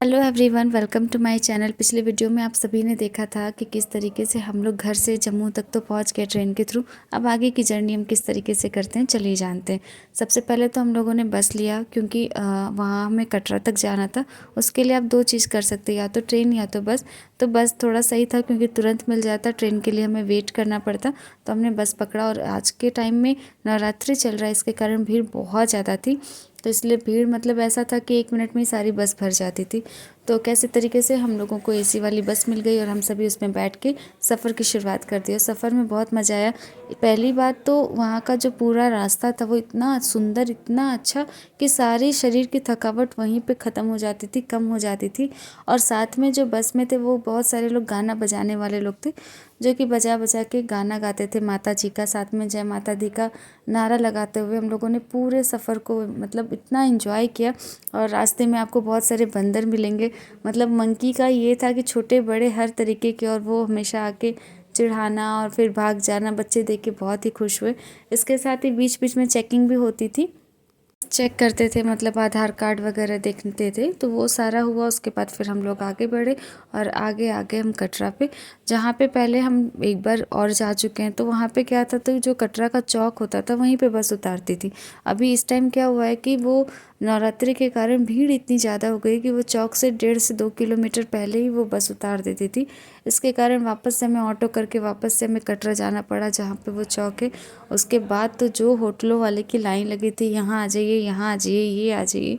Hello everyone, welcome to my channel. पिछले video में आप सभी ने देखा था कि किस तरीके से हम लोग घर से जम्मू तक तो पहुंच गए ट्रेन के थ्रू। अब आगे की जर्नी हम किस तरीके से करते हैं चलिए जानते हैं। सबसे पहले तो हम लोगों ने बस लिया क्योंकि वहाँ हमें कटरा तक जाना था। उसके लिए आप दो चीज़ कर सकते हैं, या तो ट्रेन या तो बस। तो बस थोड़ा सही था क्योंकि तुरंत मिल जाता, ट्रेन के लिए हमें वेट करना पड़ता। तो हमने बस पकड़ा और आज के टाइम में नवरात्रि चल रहा है, इसके कारण भीड़ बहुत ज़्यादा थी। तो इसलिए भीड़ मतलब ऐसा था कि 1 मिनट में ही सारी बस भर जाती थी। तो कैसे तरीके से हम लोगों को एसी वाली बस मिल गई और हम सभी उसमें बैठ के सफ़र की शुरुआत कर दी। और सफ़र में बहुत मज़ा आया। पहली बात तो वहाँ का जो पूरा रास्ता था वो इतना सुंदर, इतना अच्छा कि सारी शरीर की थकावट वहीं पे ख़त्म हो जाती थी, कम हो जाती थी। और साथ में जो बस में थे वो बहुत सारे लोग गाना बजाने वाले लोग थे, जो कि बजा बजा के गाना गाते थे माता जी का, साथ में जय माता दी का नारा लगाते हुए हम लोगों ने पूरे सफ़र को मतलब इतना एंजॉय किया। और रास्ते में आपको बहुत सारे बंदर मिलेंगे। मतलब मंकी का ये था कि छोटे बड़े हर तरीके के, और वो हमेशा आके चिढ़ाना और फिर भाग जाना। बच्चे देख के बहुत ही खुश हुए। इसके साथ ही बीच बीच में चेकिंग भी होती थी, चेक करते थे, मतलब आधार कार्ड वगैरह देखते थे। तो वो सारा हुआ, उसके बाद फिर हम लोग आगे बढ़े और आगे आगे हम कटरा पे, जहाँ पे पहले हम एक बार और जा चुके हैं। तो वहाँ पे क्या था, तो जो कटरा का चौक होता था वहीं पे बस उतारती थी। अभी इस टाइम क्या हुआ है कि वो नवरात्रि के कारण भीड़ इतनी ज़्यादा हो गई कि वो चौक से 1.5 से 2 किलोमीटर पहले ही वो बस उतार देती थी। इसके कारण वापस से हमें ऑटो करके वापस से हमें कटरा जाना पड़ा, जहाँ पे वो चौक है। उसके बाद तो जो होटलों वाले की लाइन लगी थी, यहाँ आ जाइए, यहाँ आ जाइए, ये आ जाइए।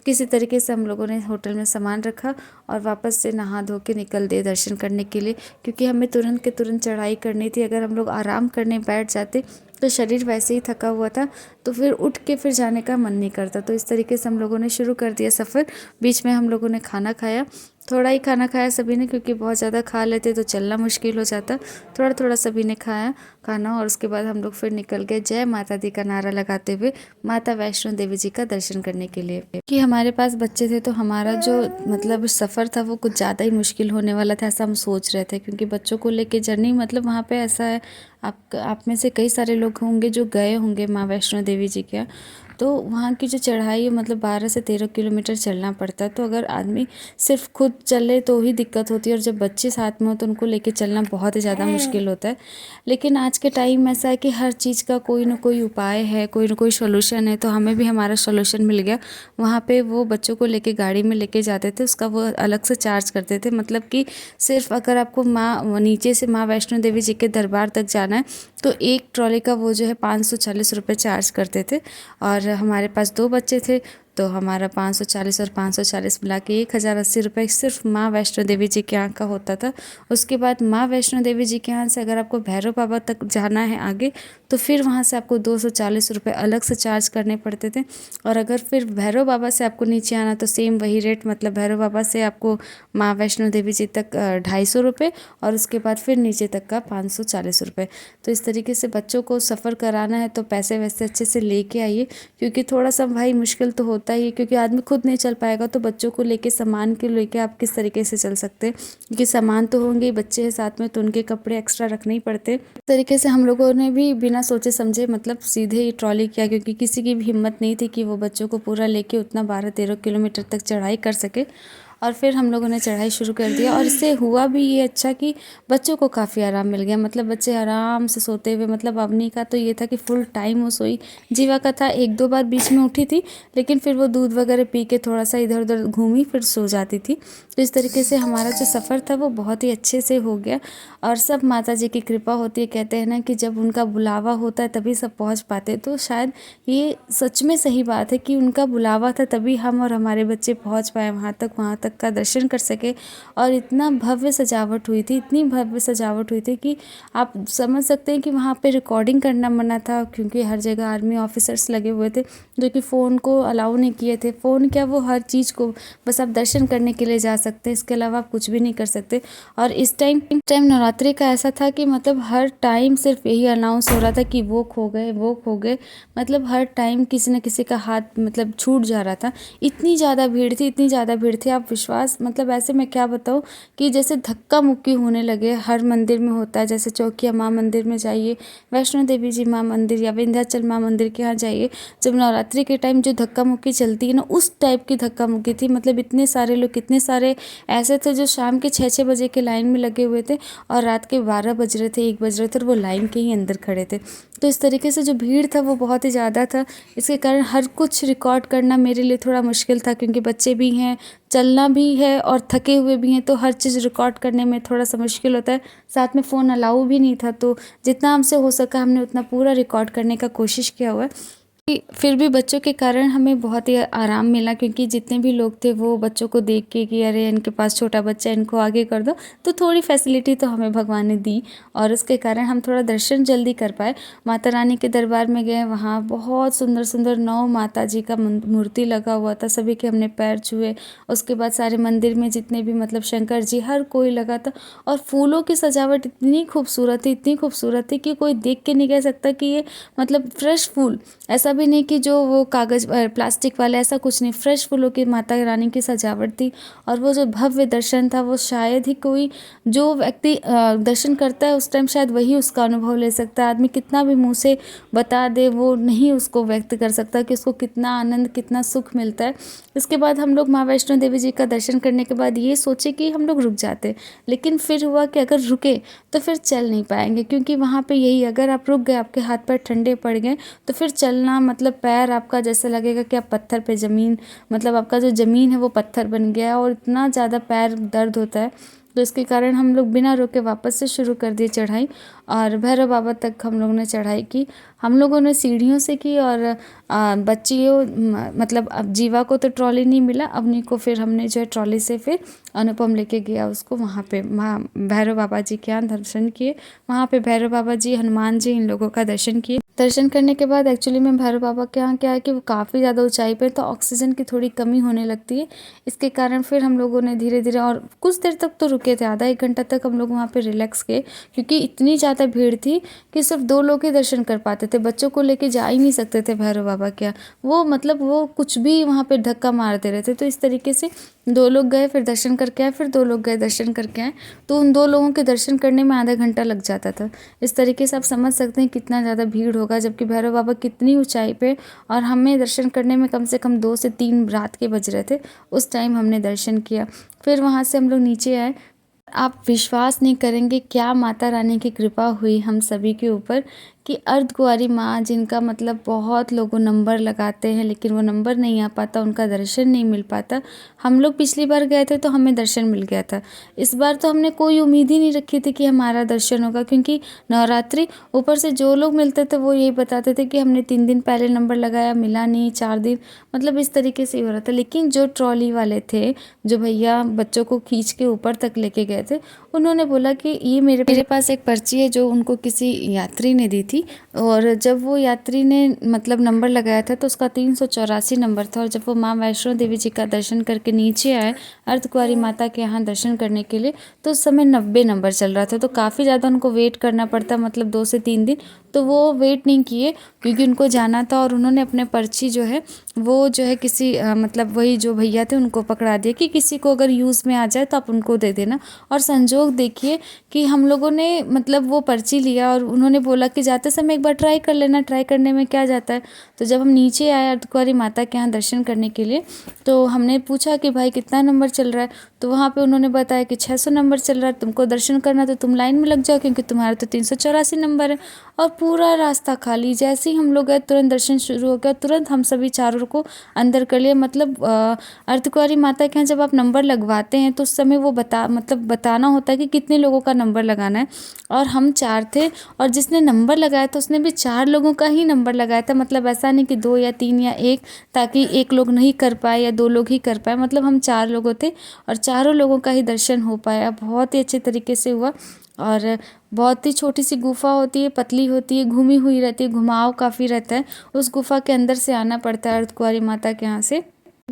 किसी तरीके से हम लोगों ने होटल में सामान रखा और वापस से नहा धो के निकल दिए दर्शन करने के लिए, क्योंकि हमें तुरंत के तुरंत चढ़ाई करनी थी। अगर हम लोग आराम करने बैठ जाते तो शरीर वैसे ही थका हुआ था, तो फिर उठ के फिर जाने का मन नहीं करता। तो इस तरीके से हम लोगों ने शुरू कर दिया सफ़र। बीच में हम लोगों ने खाना खाया, थोड़ा ही खाना खाया सभी ने, क्योंकि बहुत ज़्यादा खा लेते तो चलना मुश्किल हो जाता। थोड़ा थोड़ा सभी ने खाया खाना, और उसके बाद हम लोग फिर निकल गए जय माता दी का नारा लगाते हुए माता वैष्णो देवी जी का दर्शन करने के लिए। कि हमारे पास बच्चे थे तो हमारा जो मतलब सफ़र था वो कुछ ज़्यादा ही मुश्किल होने वाला था, ऐसा हम सोच रहे थे। क्योंकि बच्चों को लेके जर्नी, मतलब वहाँ पे ऐसा है, आप में से कई सारे लोग होंगे जो गए होंगे माँ वैष्णो देवी जी के। तो वहाँ की जो चढ़ाई है, मतलब 12 से 13 किलोमीटर चलना पड़ता है। तो अगर आदमी सिर्फ खुद चले तो ही दिक्कत होती है, और जब बच्चे साथ में हो तो उनको लेके चलना बहुत ही ज़्यादा मुश्किल होता है। लेकिन आज के टाइम ऐसा है कि हर चीज़ का कोई ना कोई उपाय है, कोई ना कोई सोल्यूशन है। तो हमें भी हमारा सोल्यूशन मिल गया। वहाँ पे वो बच्चों को लेके गाड़ी में लेके जाते थे, उसका वो अलग से चार्ज करते थे। मतलब कि सिर्फ अगर आपको माँ नीचे से माँ वैष्णो देवी जी के दरबार तक जाना है तो एक ट्रॉली का वो जो है 540 रुपये चार्ज करते थे। और हमारे पास दो बच्चे थे तो हमारा 540 और 540 मिला के 1080 रुपये सिर्फ माँ वैष्णो देवी जी के यहाँ का होता था। उसके बाद माँ वैष्णो देवी जी के यहाँ से अगर आपको भैरव बाबा तक जाना है आगे, तो फिर वहाँ से आपको 240 रुपये अलग से चार्ज करने पड़ते थे। और अगर फिर भैरव बाबा से आपको नीचे आना तो सेम वही रेट, मतलब भैरव बाबा से आपको माँ वैष्णो देवी जी तक 250 रुपये, और उसके बाद फिर नीचे तक का 540 रुपये। तो इस तरीके से बच्चों को सफ़र कराना है तो पैसे वैसे अच्छे से लेके आइए, क्योंकि थोड़ा सा भाई मुश्किल तो होता ही है। क्योंकि आदमी खुद नहीं चल पाएगा तो बच्चों को लेके, सामान के लेके आप किस तरीके से चल सकते हैं, क्योंकि सामान तो होंगे ही, बच्चे हैं साथ में तो उनके कपड़े एक्स्ट्रा रखने ही पड़ते। इस तरीके से हम लोगों ने भी बिना सोचे समझे मतलब सीधे ही ट्रॉली किया, क्योंकि किसी की भी हिम्मत नहीं थी कि वो बच्चों को पूरा लेके उतना 12-13 किलोमीटर तक चढ़ाई कर सके। और फिर हम लोगों ने चढ़ाई शुरू कर दिया, और इससे हुआ भी ये अच्छा कि बच्चों को काफ़ी आराम मिल गया। मतलब बच्चे आराम से सोते हुए, मतलब अवनी का तो ये था कि फुल टाइम वो सोई। जीवा का था 1-2 बार बीच में उठी थी, लेकिन फिर वो दूध वगैरह पी के थोड़ा सा इधर उधर घूमी फिर सो जाती थी। तो इस तरीके से हमारा जो सफ़र था वो बहुत ही अच्छे से हो गया। और सब माता जी की कृपा होती है। कहते हैं ना कि जब उनका बुलावा होता है तभी सब पहुंच पाते। तो शायद ये सच में सही बात है कि उनका बुलावा था तभी हम और हमारे बच्चे पहुंच पाए वहाँ तक का दर्शन कर सके। और इतना भव्य सजावट हुई थी, इतनी भव्य सजावट हुई थी कि आप समझ सकते हैं कि वहाँ पे रिकॉर्डिंग करना मना था, क्योंकि हर जगह आर्मी ऑफिसर्स लगे हुए थे जो कि फ़ोन को अलाउ नहीं किए थे। फ़ोन क्या, वो हर चीज़ को बस आप दर्शन करने के लिए जा सकते हैं, इसके अलावा आप कुछ भी नहीं कर सकते। और इस टाइम नवरात्रि का ऐसा था कि मतलब हर टाइम सिर्फ यही अनाउंस हो रहा था कि वो खो गए, वो खो गए। मतलब हर टाइम किसी न किसी का हाथ मतलब छूट जा रहा था। इतनी ज़्यादा भीड़ थी, इतनी ज़्यादा भीड़ थी, आप विश्वास मतलब ऐसे मैं क्या बताऊँ कि जैसे धक्का मुक्की होने लगे। हर मंदिर में होता है, जैसे चौकिया माँ मंदिर में जाइए, वैष्णो देवी जी माँ मंदिर या विंध्याचल माँ मंदिर के यहाँ जाइए, जब नवरात्रि के टाइम जो धक्का मुक्की चलती है ना, उस टाइप की धक्का मुक्की थी। मतलब इतने सारे लोग, कितने सारे ऐसे थे जो शाम के 6-6 बजे के लाइन में लगे हुए थे और रात के 12 बज रहे थे, 1 बज रहे थे और वो लाइन के ही अंदर खड़े थे। तो इस तरीके से जो भीड़ था वो बहुत ही ज़्यादा था। इसके कारण हर कुछ रिकॉर्ड करना मेरे लिए थोड़ा मुश्किल था, क्योंकि बच्चे भी हैं, चलना भी है और थके हुए भी हैं, तो हर चीज़ रिकॉर्ड करने में थोड़ा सा मुश्किल होता है। साथ में फ़ोन अलाउ भी नहीं था, तो जितना हमसे हो सका हमने उतना पूरा रिकॉर्ड करने का कोशिश किया हुआ है। फिर भी बच्चों के कारण हमें बहुत ही आराम मिला, क्योंकि जितने भी लोग थे वो बच्चों को देख के कि अरे इनके पास छोटा बच्चा है, इनको आगे कर दो, तो थोड़ी फैसिलिटी तो हमें भगवान ने दी और उसके कारण हम थोड़ा दर्शन जल्दी कर पाए। माता रानी के दरबार में गए, वहाँ बहुत सुंदर सुंदर 9 माता जी का मूर्ति लगा हुआ था, सभी के हमने पैर छुए। उसके बाद सारे मंदिर में जितने भी मतलब शंकर जी हर कोई लगा था, और फूलों की सजावट इतनी खूबसूरत थी, इतनी खूबसूरत थी कि कोई देख के नहीं कह सकता कि ये मतलब फ्रेश फूल, ऐसा भी नहीं कि जो वो कागज़ प्लास्टिक वाला, ऐसा कुछ नहीं। फ्रेश फूलों की माता रानी की सजावट थी और वो जो भव्य दर्शन था वो शायद ही कोई जो व्यक्ति दर्शन करता है उस टाइम शायद वही उसका अनुभव ले सकता है। आदमी कितना भी मुँह से बता दे वो नहीं उसको व्यक्त कर सकता कि उसको कितना आनंद, कितना सुख मिलता है। इसके बाद हम लोग माँ वैष्णो देवी जी का दर्शन करने के बाद ये सोचे कि हम लोग रुक जाते, लेकिन फिर हुआ कि अगर रुके तो फिर चल नहीं पाएंगे, क्योंकि वहाँ पे यही, अगर आप रुक गए, आपके हाथ पैर ठंडे पड़ गए, तो फिर चलना मतलब पैर आपका जैसे लगेगा कि आप पत्थर पे ज़मीन, मतलब आपका जो ज़मीन है वो पत्थर बन गया है और इतना ज़्यादा पैर दर्द होता है। तो इसके कारण हम लोग बिना रुके वापस से शुरू कर दिए चढ़ाई, और भैरव बाबा तक हम लोगों ने चढ़ाई की। हम लोगों ने सीढ़ियों से की, और बच्चियों मतलब अब जीवा को तो ट्रॉली नहीं मिला, अवनी को फिर हमने जो है ट्रॉली से फिर अनुपम लेके गया उसको वहाँ पे भैरव बाबा जी के यहाँ दर्शन किए। वहाँ पे भैरव बाबा जी, हनुमान जी, इन लोगों का दर्शन किए। दर्शन करने के बाद एक्चुअली में भैरव बाबा के यहाँ क्या है कि वो काफ़ी ज़्यादा ऊंचाई पे, तो ऑक्सीजन की थोड़ी कमी होने लगती है। इसके कारण फिर हम लोगों ने धीरे धीरे, और कुछ देर तक तो रुके थे, आधा 1 घंटा तक हम लोग वहाँ पे रिलैक्स किए, क्योंकि इतनी ज़्यादा भीड़ थी कि सिर्फ 2 लोग ही दर्शन कर पाते थे। बच्चों को लेके जा ही नहीं सकते थे भैरव बाबा के यहाँ, वो मतलब वो कुछ भी वहाँ पे धक्का मारते रहते। तो इस तरीके से 2 लोग गए, फिर दर्शन करके आए, फिर 2 लोग गए दर्शन करके आए, तो उन 2 लोगों के दर्शन करने में आधा घंटा लग जाता था। इस तरीके से आप समझ सकते हैं कितना ज़्यादा भीड़ होगा, जबकि भैरव बाबा कितनी ऊंचाई पे, और हमें दर्शन करने में कम से कम 2 से 3 रात के बज रहे थे। उस टाइम हमने दर्शन किया, फिर वहाँ से हम लोग नीचे आए। आप विश्वास नहीं करेंगे क्या माता रानी की कृपा हुई हम सभी के ऊपर, कि अर्धकुंवारी माँ, जिनका मतलब बहुत लोगों नंबर लगाते हैं लेकिन वो नंबर नहीं आ पाता, उनका दर्शन नहीं मिल पाता। हम लोग पिछली बार गए थे तो हमें दर्शन मिल गया था, इस बार तो हमने कोई उम्मीद ही नहीं रखी थी कि हमारा दर्शन होगा, क्योंकि नवरात्रि, ऊपर से जो लोग मिलते थे वो यही बताते थे कि हमने 3 दिन पहले नंबर लगाया, मिला नहीं, 4 दिन, मतलब इस तरीके से ही हो रहा था। लेकिन जो ट्रॉली वाले थे, जो भैया बच्चों को खींच के ऊपर तक लेके गए थे, उन्होंने बोला कि ये मेरे पास एक पर्ची है जो उनको किसी यात्री ने दी थी, और जब वो यात्री ने मतलब नंबर लगाया था तो उसका 384 नंबर था। और जब वो माँ वैष्णो देवी जी का दर्शन करके नीचे आए अर्धकुंवारी माता के यहाँ दर्शन करने के लिए, तो उस समय 90 नंबर चल रहा था, तो काफ़ी ज़्यादा उनको वेट करना पड़ता, मतलब 2 से 3 दिन। तो वो वेट नहीं किए क्योंकि उनको जाना था, और उन्होंने अपने पर्ची जो है वो जो है किसी मतलब वही जो भैया थे उनको पकड़ा दिया कि किसी को अगर यूज़ में आ जाए तो आप उनको दे देना। और संजोग देखिए कि हम लोगों ने मतलब वो पर्ची लिया, और उन्होंने बोला कि जाते समय एक बार ट्राई कर लेना, ट्राई करने में क्या जाता है। तो जब हम नीचे आए अर्धकुंवारी माता के यहाँ दर्शन करने के लिए, तो हमने पूछा कि भाई कितना नंबर चल रहा है, तो वहाँ पे उन्होंने बताया कि 600 नंबर चल रहा है, तुमको दर्शन करना तो तुम लाइन में लग जाओ, क्योंकि तुम्हारा तो 384 नंबर है। और पूरा रास्ता खाली, जैसे ही हम लोग गए तुरंत दर्शन शुरू हो गया, तुरंत हम सभी चारों को अंदर कर लिया। मतलब अर्धकुंवारी माता के यहाँ जब आप नंबर लगवाते हैं तो उस समय वो बताना होता है कि कितने लोगों का नंबर लगाना है, और हम 4 थे, और जिसने नंबर लगाया था उसने भी 4 लोगों का ही नंबर लगाया था। मतलब ऐसा नहीं कि 2 या 3 या 1, ताकि एक लोग नहीं कर पाए या 2 लोग ही कर पाए, मतलब हम 4 लोगों थे और चारों लोगों का ही दर्शन हो पाया। बहुत ही अच्छे तरीके से हुआ, और बहुत ही छोटी सी गुफा होती है, पतली होती है, घूमी हुई रहती है, घुमाव काफ़ी रहता है, उस गुफा के अंदर से आना पड़ता है अर्धकुंवारी माता के यहाँ से।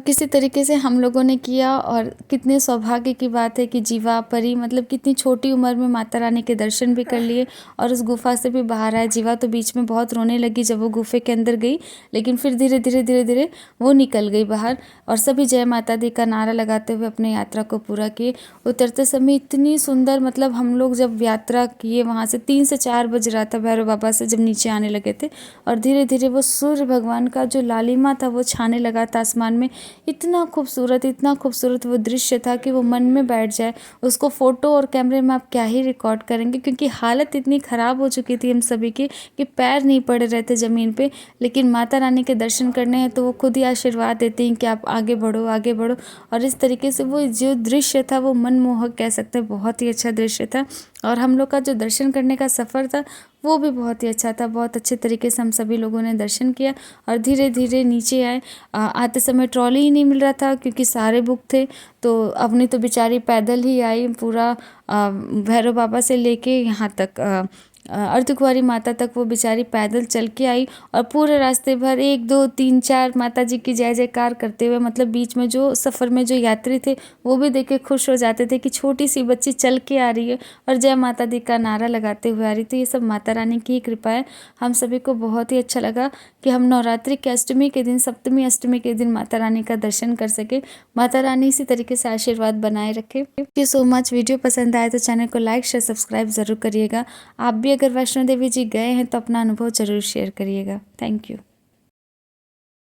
किसी तरीके से हम लोगों ने किया और कितने सौभाग्य की बात है कि जीवा परी मतलब कितनी छोटी उम्र में माता रानी के दर्शन भी कर लिए और उस गुफा से भी बाहर आए। जीवा तो बीच में बहुत रोने लगी जब वो गुफे के अंदर गई, लेकिन फिर धीरे धीरे धीरे धीरे वो निकल गई बाहर और सभी जय माता दी का नारा लगाते हुए अपने यात्रा को पूरा किए। उतरते समय इतनी सुंदर, मतलब हम लोग जब यात्रा किए वहाँ से 3 से 4 बज रहा था भैरव बाबा से जब नीचे आने लगे थे, और धीरे धीरे वो सूर्य भगवान का जो लालिमा था वो छाने लगा था आसमान में। इतना खूबसूरत वो दृश्य था कि वो मन में बैठ जाए। उसको फ़ोटो और कैमरे में आप क्या ही रिकॉर्ड करेंगे, क्योंकि हालत इतनी ख़राब हो चुकी थी हम सभी की कि पैर नहीं पड़े रहते ज़मीन पे। लेकिन माता रानी के दर्शन करने हैं तो वो खुद ही आशीर्वाद देती हैं कि आप आगे बढ़ो आगे बढ़ो। और इस तरीके से वो जो दृश्य था वो मनमोहक कह सकते हैं, बहुत ही अच्छा दृश्य था। और हम लोग का जो दर्शन करने का सफ़र था वो भी बहुत ही अच्छा था। बहुत अच्छे तरीके से हम सभी लोगों ने दर्शन किया और धीरे धीरे नीचे आए। आते समय ट्रॉली ही नहीं मिल रहा था क्योंकि सारे बुक थे, तो अपनी तो बेचारी पैदल ही आई पूरा भैरव बाबा से लेके यहाँ तक अर्धकुंवारी माता तक वो बेचारी पैदल चल के आई। और पूरे रास्ते भर 1 2 3 4 माता जी की जय जयकार करते हुए, मतलब बीच में जो सफ़र में जो यात्री थे वो भी देख के खुश हो जाते थे कि छोटी सी बच्ची चल के आ रही है और जय माता दी का नारा लगाते हुए आ रही। तो ये सब माता रानी की ही कृपा है। हम सभी को बहुत ही अच्छा लगा कि हम नवरात्रि के अष्टमी के दिन, सप्तमी अष्टमी के दिन माता रानी का दर्शन कर सके। माता रानी इसी तरीके से आशीर्वाद बनाए रखे। Thank you so much. Video पसंद आए तो चैनल को लाइक शेयर सब्सक्राइब ज़रूर करिएगा। आप भी अगर वैष्णो देवी जी गए हैं तो अपना अनुभव ज़रूर शेयर करिएगा। Thank you.